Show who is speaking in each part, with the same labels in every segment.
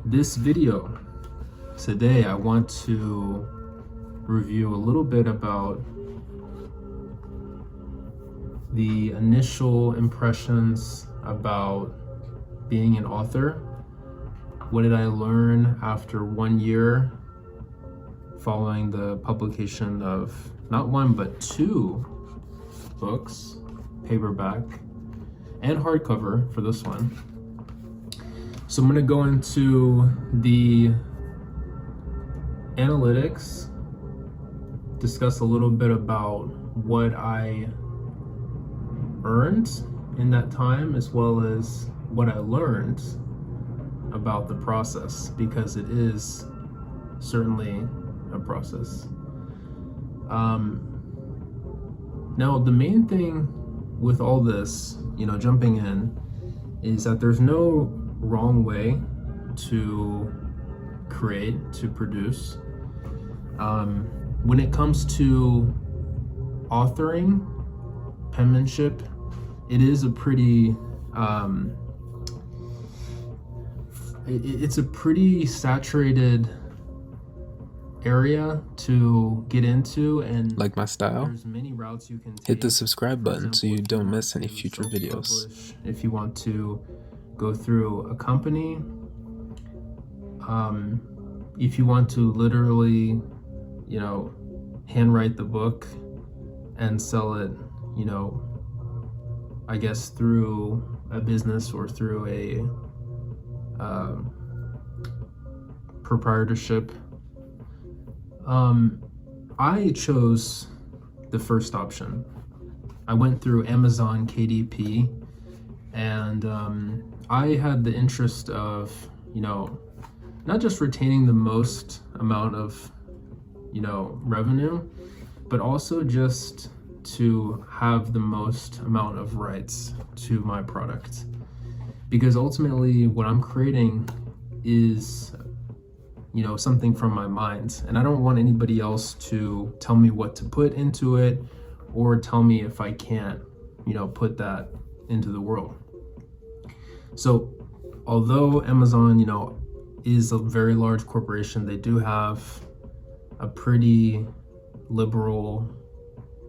Speaker 1: this video today, I want to review a little bit about the initial impressions about being an author. What did I learn after 1 year following the publication of not one but 2 books, paperback and hardcover for this one. So I'm going to go into the analytics, discuss a little bit about what I earned in that time, as well as what I learned about the process, because it is certainly a process. Now, the main thing with all this, jumping in, is that there's no wrong way to create, to produce. When it comes to authoring, penmanship, it is a pretty it's a pretty saturated area to get into, and
Speaker 2: like my style?
Speaker 1: there's many routes you can take.
Speaker 2: Hit the subscribe button so you don't miss any future videos.
Speaker 1: If you want to go through a company, if you want to literally, handwrite the book and sell it, I guess through a business or through a proprietorship. I chose the first option. I went through Amazon KDP, and I had the interest of, not just retaining the most amount of, revenue, but also just to have the most amount of rights to my product. Because ultimately what I'm creating is, something from my mind, and I don't want anybody else to tell me what to put into it or tell me if I can't, put that into the world. So although Amazon, is a very large corporation, they do have a pretty liberal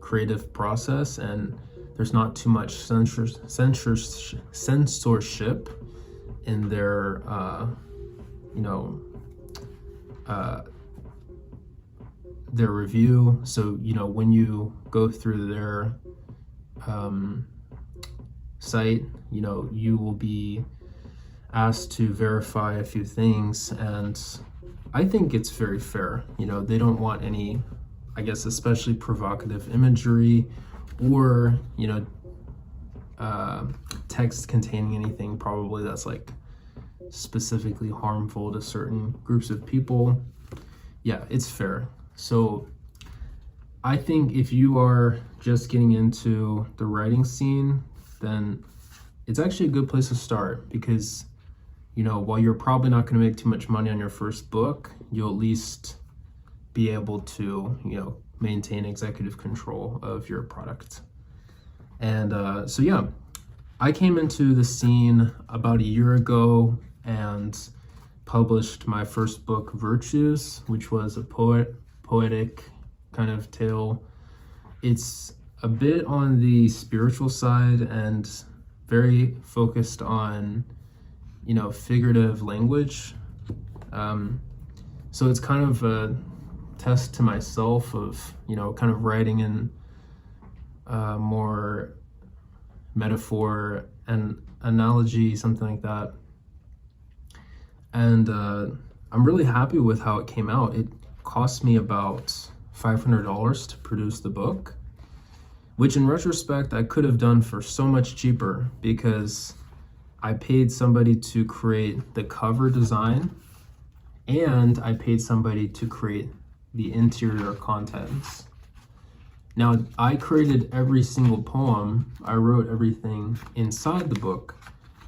Speaker 1: creative process, and there's not too much censorship in their their review. So when you go through their site, you will be asked to verify a few things, and I think it's very fair. They don't want any, I guess, especially provocative imagery or text containing anything probably that's like specifically harmful to certain groups of people. Yeah, it's fair. So I think if you are just getting into the writing scene, then it's actually a good place to start, because while you're probably not going to make too much money on your first book, you'll at least be able to maintain executive control of your product. And so yeah, I came into the scene about a year ago and published my first book, Virtues, which was a poetic kind of tale. It's a bit on the spiritual side and very focused on figurative language. So it's kind of a test to myself of kind of writing in more metaphor and analogy, something like that. And I'm really happy with how it came out. It cost me about $500 to produce the book, which in retrospect I could have done for so much cheaper, because I paid somebody to create the cover design and I paid somebody to create the interior contents. Now, I created every single poem, I wrote everything inside the book,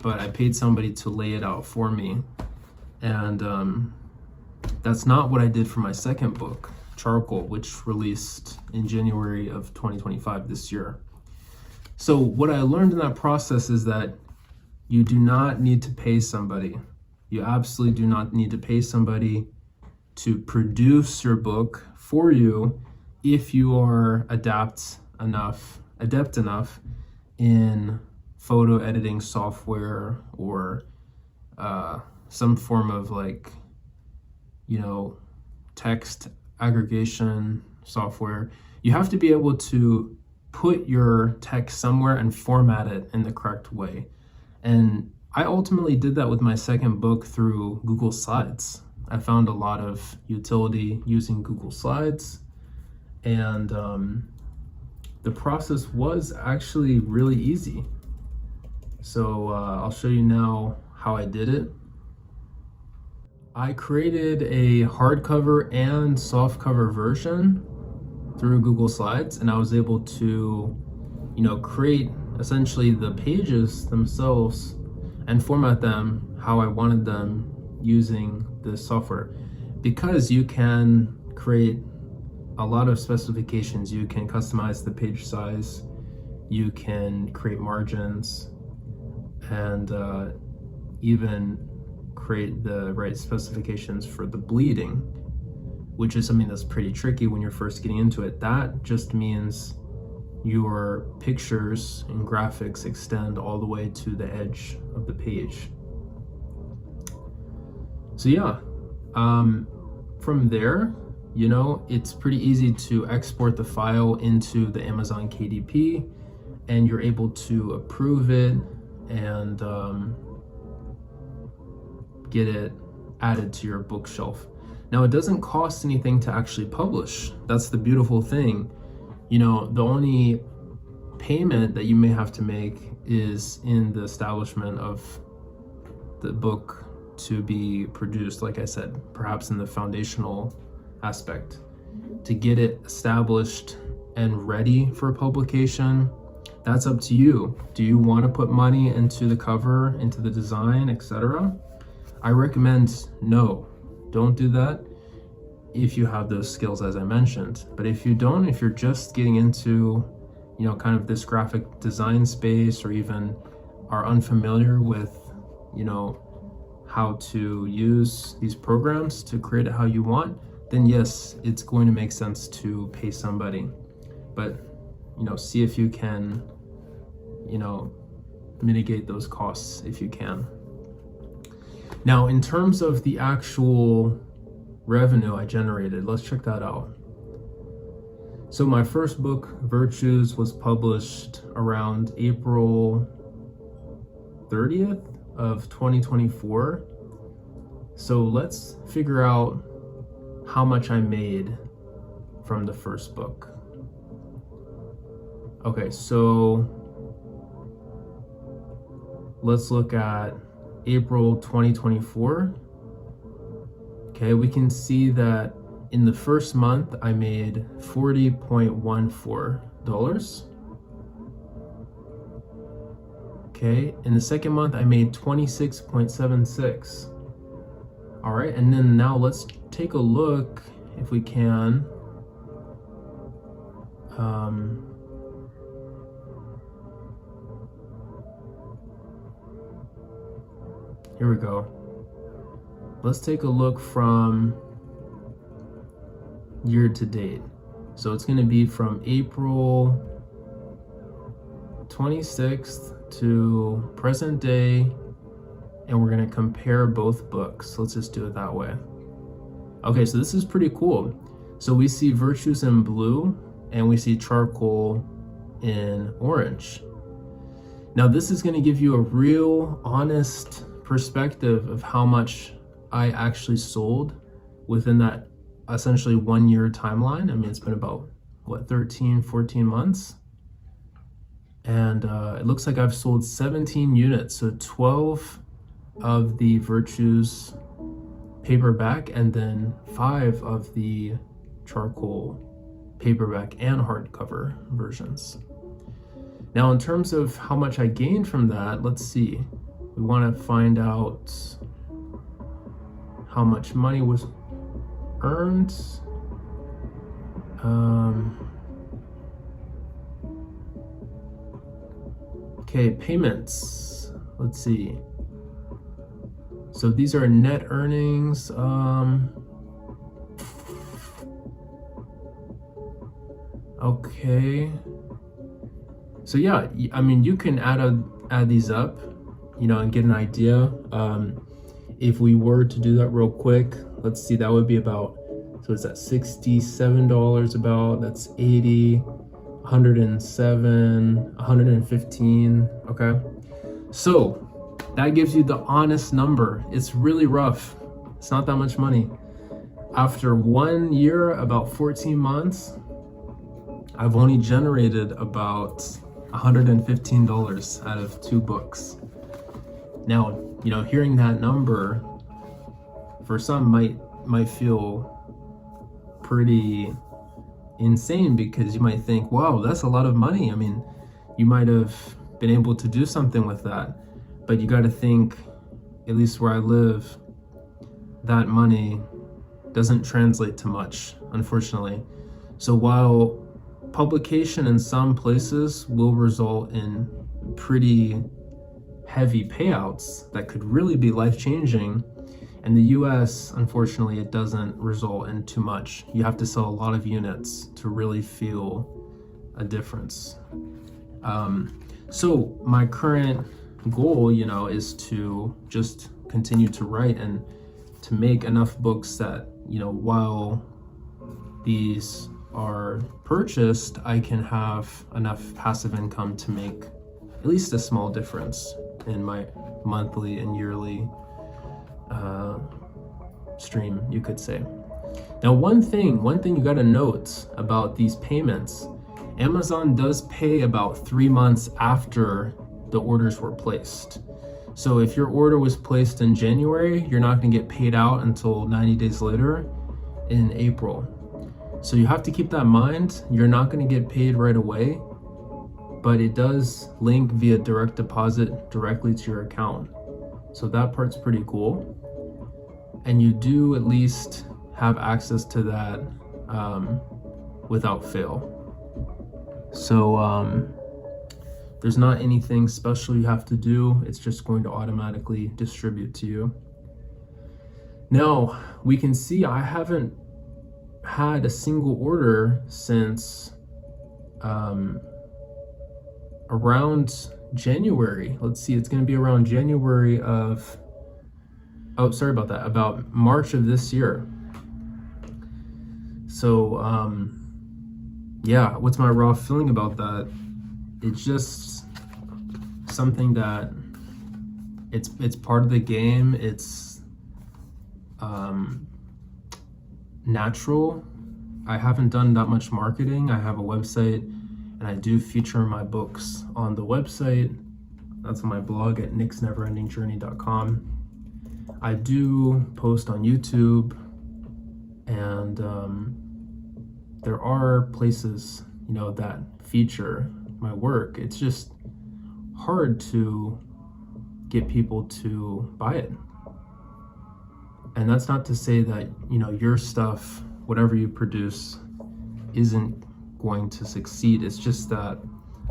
Speaker 1: but I paid somebody to lay it out for me. And that's not what I did for my second book, Charcoal, which released in January of 2025 this year. So what I learned in that process is that you do not need to pay somebody You absolutely do not need to pay somebody to produce your book for you if you are adept enough in photo editing software or some form of like, text aggregation software. You have to be able to put your text somewhere and format it in the correct way. And I ultimately did that with my second book through Google Slides. I found a lot of utility using Google Slides, and the process was actually really easy. So I'll show you now how I did it. I created a hardcover and softcover version through Google Slides, and I was able to, create essentially the pages themselves and format them how I wanted them using this software. Because you can create a lot of specifications, you can customize the page size, you can create margins, and even create the right specifications for the bleeding, which is something that's pretty tricky when you're first getting into it. That just means your pictures and graphics extend all the way to the edge of the page. So yeah, from there, it's pretty easy to export the file into the Amazon KDP, and you're able to approve it and get it added to your bookshelf. Now, it doesn't cost anything to actually publish. That's the beautiful thing. The only payment that you may have to make is in the establishment of the book to be produced, like I said, perhaps in the foundational aspect. To get it established and ready for publication, that's up to you. Do you want to put money into the cover, into the design, etc.? I recommend no, don't do that if you have those skills as I mentioned. But if you don't, if you're just getting into, kind of this graphic design space, or even are unfamiliar with, how to use these programs to create it how you want, then yes, it's going to make sense to pay somebody. But, see if you can, mitigate those costs if you can. Now, in terms of the actual revenue I generated, let's check that out. So my first book, Virtues, was published around April 30th of 2024. So let's figure out how much I made from the first book. Okay, so let's look at April 2024. Okay, we can see that in the first month I made $40.14. Okay, in the second month I made $26.76. All right, and then now let's take a look if we can. Here we go. Let's take a look from year to date. So it's going to be from April 26th to present day, and we're going to compare both books. Let's just do it that way. Okay, so this is pretty cool. So we see Virtues in blue, and we see Charcoal in orange. Now this is going to give you a real honest perspective of how much I actually sold within that essentially 1 year timeline. I mean, it's been about 13, 14 months. And it looks like I've sold 17 units. So 12 of the Virtues paperback, and then 5 of the Charcoal paperback and hardcover versions. Now, in terms of how much I gained from that, let's see. We want to find out how much money was earned. Okay, payments. Let's see. So these are net earnings. Okay. So yeah, I mean, you can add these up, and get an idea. If we were to do that real quick, let's see, that would be about, so it's at $67 about, that's 80, 107, 115, okay? So that gives you the honest number. It's really rough. It's not that much money. After 1 year, about 14 months, I've only generated about $115 out of 2 books. Now, hearing that number for some might feel pretty insane, because you might think, wow, that's a lot of money. I mean, you might have been able to do something with that, but you got to think, at least where I live, that money doesn't translate to much, unfortunately. So while publication in some places will result in pretty heavy payouts that could really be life-changing, in the US, unfortunately, it doesn't result in too much. You have to sell a lot of units to really feel a difference. So my current goal, is to just continue to write and to make enough books that, while these are purchased, I can have enough passive income to make at least a small difference in my monthly and yearly stream, you could say. Now, one thing you got to note about these payments, Amazon does pay about 3 months after the orders were placed. So if your order was placed in January, you're not going to get paid out until 90 days later in April. So you have to keep that in mind. You're not going to get paid right away, but it does link via direct deposit directly to your account. So that part's pretty cool. And you do at least have access to that without fail. So there's not anything special you have to do. It's just going to automatically distribute to you. Now, we can see I haven't had a single order since around January. Let's see, it's going to be around January of, about March of this year. So yeah, what's my raw feeling about that? It's just something that it's part of the game. It's natural. I haven't done that much marketing. I have a website, and I do feature my books on the website. That's on my blog at nicksneverendingjourney.com. I do post on YouTube, and there are places, that feature my work. It's just hard to get people to buy it. And that's not to say that, your stuff, whatever you produce, isn't going to succeed. It's just that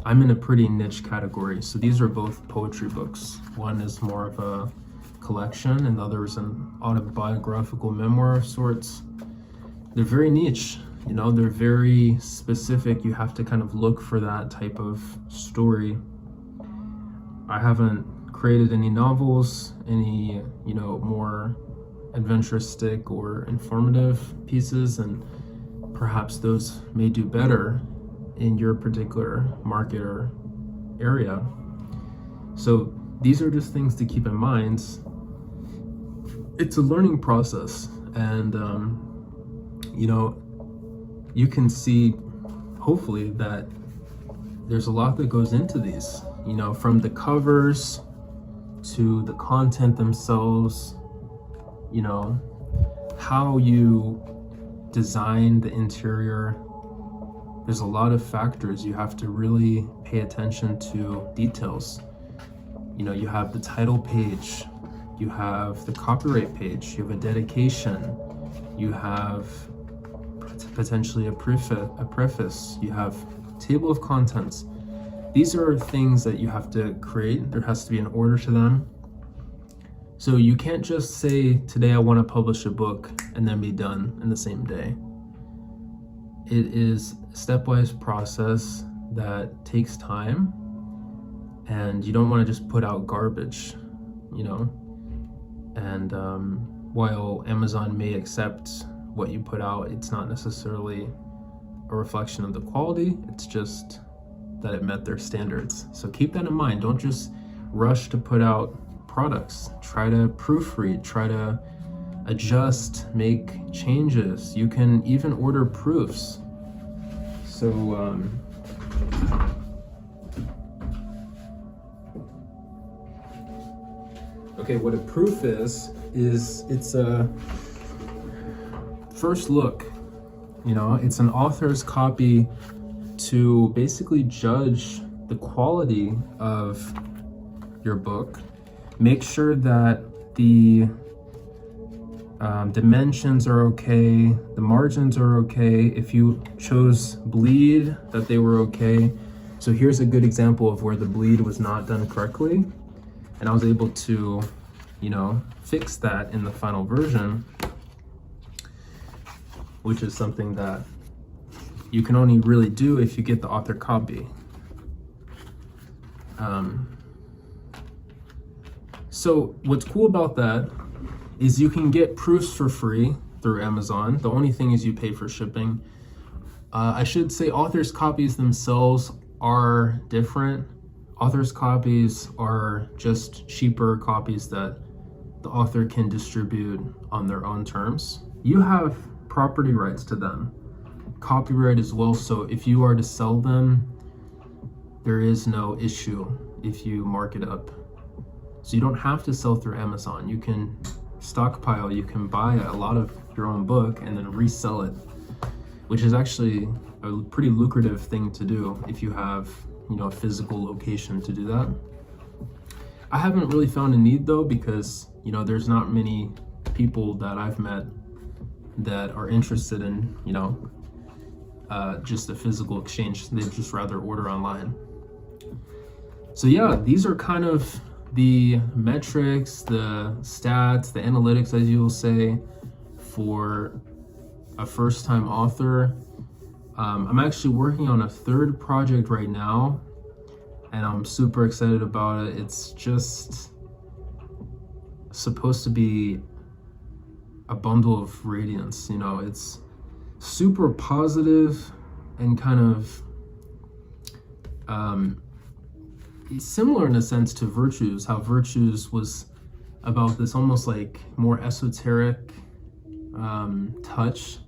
Speaker 1: I'm in a pretty niche category. So these are both poetry books. One is more of a collection, and the other is an autobiographical memoir of sorts. They're very niche, they're very specific. You have to kind of look for that type of story. I haven't created any novels, any, more adventuristic or informative pieces, and perhaps those may do better in your particular market or area. So these are just things to keep in mind. It's a learning process, and you can see, hopefully, that there's a lot that goes into these, from the covers to the content themselves, how you design the interior. There's a lot of factors. You have to really pay attention to details. You have the title page, you have the copyright page, you have a dedication, you have potentially a preface, you have table of contents. These are things that you have to create. There has to be an order to them. So you can't just say, today I want to publish a book and then be done in the same day. It is a stepwise process that takes time, and you don't want to just put out garbage, you know? And while Amazon may accept what you put out, it's not necessarily a reflection of the quality, it's just that it met their standards. So keep that in mind. Don't just rush to put out products. Try to proofread, try to adjust, make changes. You can even order proofs. So okay, what a proof is it's a first look. You know, it's an author's copy to basically judge the quality of your book. Make sure that the dimensions are okay, the margins are okay. If you chose bleed, that they were okay. So here's a good example of where the bleed was not done correctly, and I was able to, you know, fix that in the final version, which is something that you can only really do if you get the author copy. So what's cool about that is you can get proofs for free through Amazon. The only thing is you pay for shipping. I should say author's copies themselves are different. Author's copies are just cheaper copies that the author can distribute on their own terms. You have property rights to them, copyright as well, so if you are to sell them, there is no issue if you mark it up. So you don't have to sell through Amazon. You can stockpile, you can buy a lot of your own book and then resell it, which is actually a pretty lucrative thing to do if you have, you know, a physical location to do that. I haven't really found a need though, because, you know, there's not many people that I've met that are interested in, you know, just a physical exchange. They'd just rather order online. So yeah, these are kind of the metrics, the stats, the analytics, as you will say, for a first-time author. I'm actually working on a third project right now, and I'm super excited about it. It's just supposed to be a bundle of radiance, you know. It's super positive and kind of similar in a sense to Virtues, how Virtues was about this almost like more esoteric touch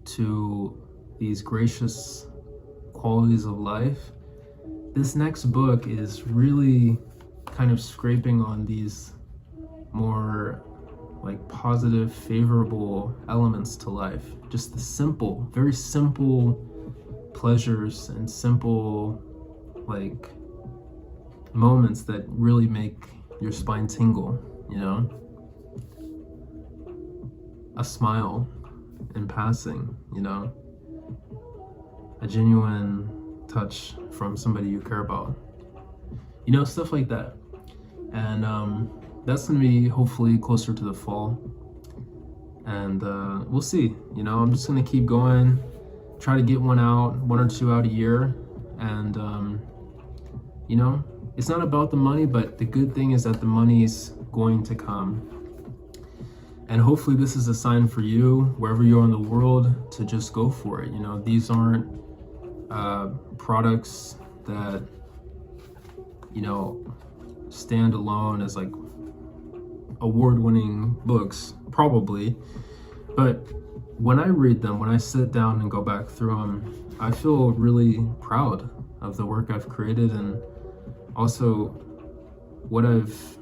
Speaker 1: to these gracious qualities of life. This next book is really kind of scraping on these more like positive, favorable elements to life. Just the simple, very simple pleasures and simple like moments that really make your spine tingle, you know? A smile in passing, you know? A genuine touch from somebody you care about. You know, stuff like that. And that's gonna be hopefully closer to the fall. And we'll see, you know, I'm just gonna keep going, try to get one or two out a year. And, you know, it's not about the money, but the good thing is that the money's going to come. And hopefully this is a sign for you, wherever you are in the world, to just go for it. You know, these aren't products that, you know, stand alone as like award-winning books, probably. But when I read them, when I sit down and go back through them, I feel really proud of the work I've created and also what I've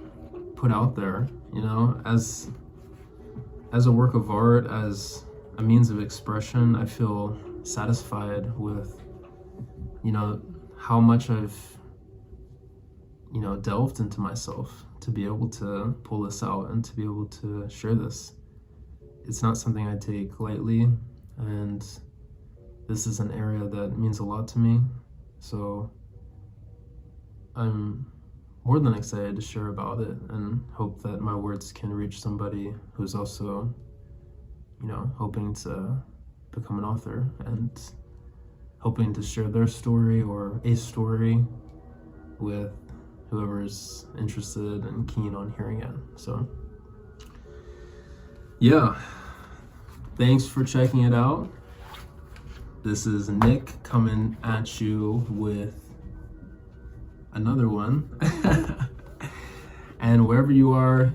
Speaker 1: put out there, you know, as a work of art, as a means of expression. I feel satisfied with, you know, how much I've, you know, delved into myself to be able to pull this out and to be able to share this. It's not something I take lightly, and this is an area that means a lot to me. So I'm more than excited to share about it, and hope that my words can reach somebody who's also, hoping to become an author and hoping to share their story or a story with whoever's interested and keen on hearing it. So yeah, thanks for checking it out. This is Nick coming at you with another one. And wherever you are,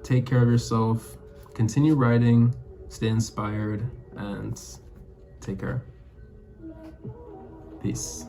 Speaker 1: take care of yourself, continue writing, stay inspired, and take care. Peace.